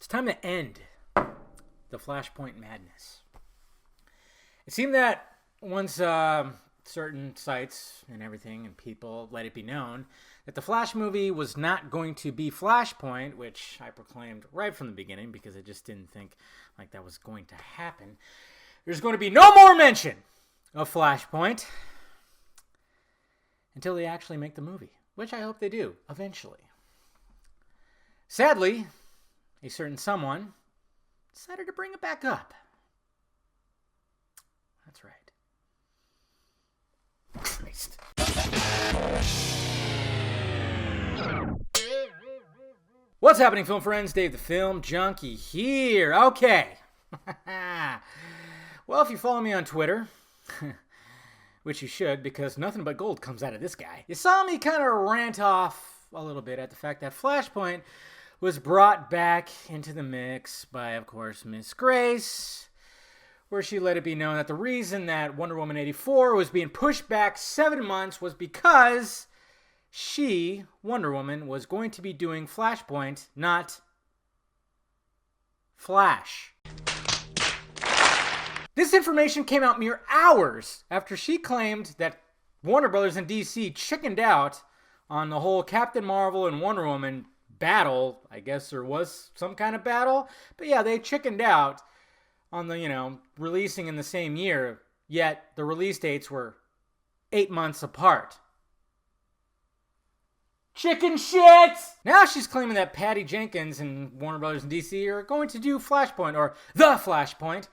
time to end the Flashpoint madness. It seemed that once certain sites and everything and people let it be known that the Flash movie was not going to be Flashpoint, which I proclaimed right from the beginning because I just didn't think like that was going to happen. There's going to be no more mention of Flashpoint until they actually make the movie, which I hope they do eventually. Sadly, a certain someone decided to bring it back up. That's right. Christ. What's happening, film friends? Dave the Film Junkie here. Okay. Well, if you follow me on Twitter, which you should because nothing but gold comes out of this guy, you saw me kind of rant off a little bit at the fact that Flashpoint was brought back into the mix by, of course, Miss Grace, where she let it be known that the reason that Wonder Woman 84 was being pushed back 7 months was because she, Wonder Woman, was going to be doing Flashpoint, not Flash. This information came out mere hours after she claimed that Warner Brothers and DC chickened out on the whole Captain Marvel and Wonder Woman battle. I guess there was some kind of battle. But yeah, they chickened out on the, releasing in the same year, yet the release dates were 8 months apart. Chicken shit! Now she's claiming that Patty Jenkins and Warner Brothers and DC are going to do Flashpoint, or The Flashpoint.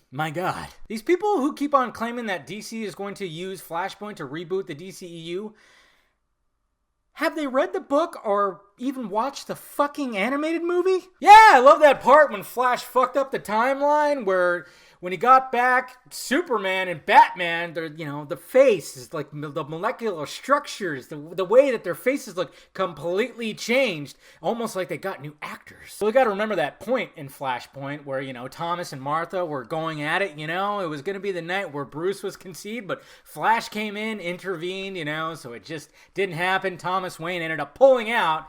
My God. These people who keep on claiming that DC is going to use Flashpoint to reboot the DCEU, have they read the book or even watched the fucking animated movie? Yeah, I love that part when Flash fucked up the timeline where when he got back, Superman and Batman, the face is like the molecular structures, the way that their faces look completely changed, almost like they got new actors. So we got to remember that point in Flashpoint where, Thomas and Martha were going at it, it was going to be the night where Bruce was conceived, but Flash came in, intervened, so it just didn't happen. Thomas Wayne ended up pulling out.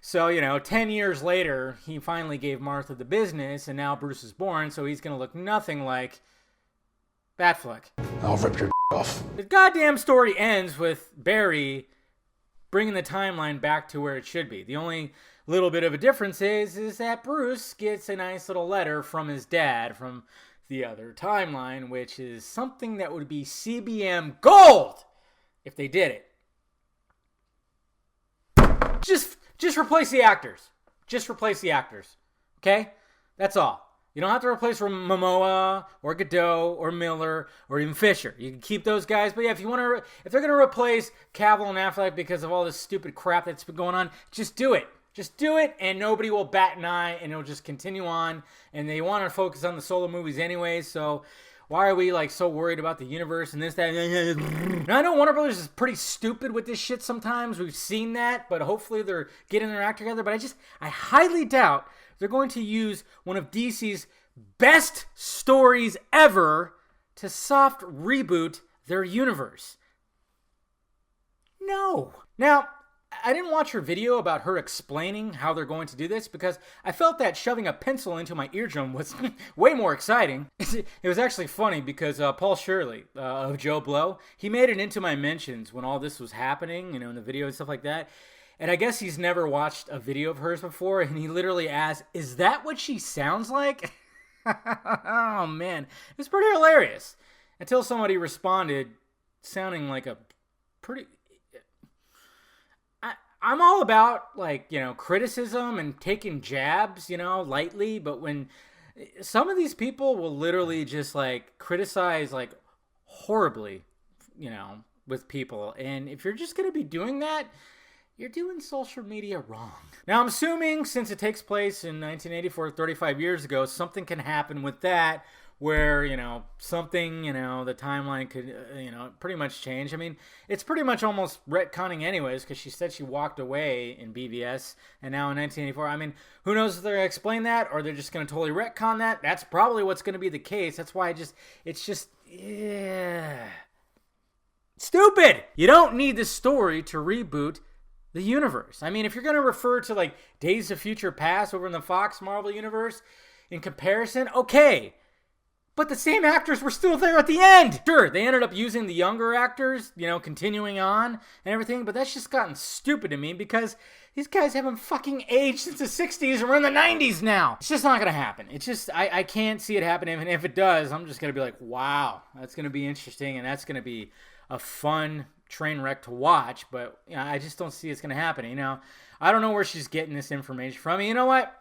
So, 10 years later, he finally gave Martha the business, and now Bruce is born, so he's going to look nothing like Batfleck. I'll rip your off. The goddamn story ends with Barry bringing the timeline back to where it should be. The only little bit of a difference is that Bruce gets a nice little letter from his dad from the other timeline, which is something that would be CBM gold if they did it. Just replace the actors. Just replace the actors. Okay? That's all. You don't have to replace Momoa or Godot or Miller or even Fisher. You can keep those guys. But yeah, if they're going to replace Cavill and Affleck because of all this stupid crap that's been going on, just do it. Just do it, and nobody will bat an eye, and it'll just continue on. And they want to focus on the solo movies anyway, so why are we so worried about the universe and this, that? Now, I know Warner Brothers is pretty stupid with this shit sometimes. We've seen that, but hopefully they're getting their act together. But I highly doubt they're going to use one of DC's best stories ever to soft reboot their universe. No. Now, I didn't watch her video about her explaining how they're going to do this because I felt that shoving a pencil into my eardrum was way more exciting. It was actually funny because Paul Shirley of Joe Blow, he made it into my mentions when all this was happening, in the video and stuff like that. And I guess he's never watched a video of hers before, and he literally asked, "Is that what she sounds like?" Oh, man. It was pretty hilarious. Until somebody responded sounding like a pretty... I'm all about, criticism and taking jabs, lightly. But when some of these people will literally just, criticize, horribly, with people. And if you're just going to be doing that, you're doing social media wrong. Now, I'm assuming since it takes place in 1984, 35 years ago, something can happen with that where, something, the timeline could, pretty much change. I mean, it's pretty much almost retconning anyways because she said she walked away in BVS and now in 1984. I mean, who knows if they're going to explain that or they're just going to totally retcon that. That's probably what's going to be the case. That's why yeah. Stupid! You don't need the story to reboot the universe. I mean, if you're going to refer to like Days of Future Past over in the Fox Marvel universe in comparison, okay. But the same actors were still there at the end. Sure, they ended up using the younger actors, continuing on and everything, but that's just gotten stupid to me because these guys haven't fucking aged since the 60s and we're in the 90s now. It's just not going to happen. It's just, I can't see it happening, and if it does, I'm just going to be like, wow, that's going to be interesting, and that's going to be a fun train wreck to watch, but I just don't see it's going to happen. I don't know where she's getting this information from. You know what?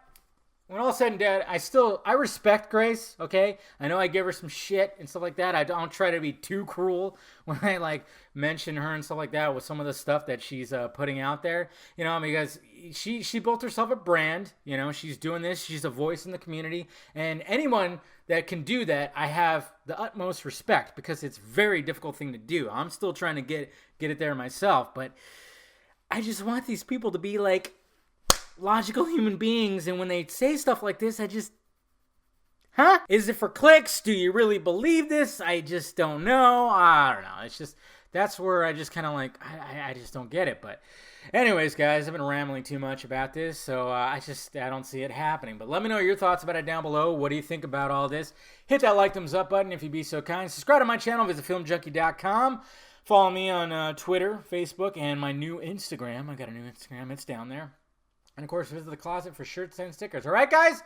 When all said and done, I respect Grace, okay? I know I give her some shit and stuff like that. I don't try to be too cruel when I, mention her and stuff like that with some of the stuff that she's putting out there, because she built herself a brand, she's doing this, she's a voice in the community, and anyone that can do that, I have the utmost respect because it's a very difficult thing to do. I'm still trying to get it there myself, but I just want these people to be logical human beings, and when they say stuff like this, I just, is it for clicks? Do you really believe this? I just don't know. I don't know. It's just, that's where I just kind of I just don't get it. But anyways, guys, I've been rambling too much about this, so I don't see it happening. But let me know your thoughts about it down below. What do you think about all this? Hit that like, thumbs up button if you'd be so kind. Subscribe to my channel, visit filmjunkie.com. Follow me on Twitter, Facebook, and my new Instagram. I got a new Instagram. It's down there. And, of course, visit the closet for shirts and stickers. All right, guys?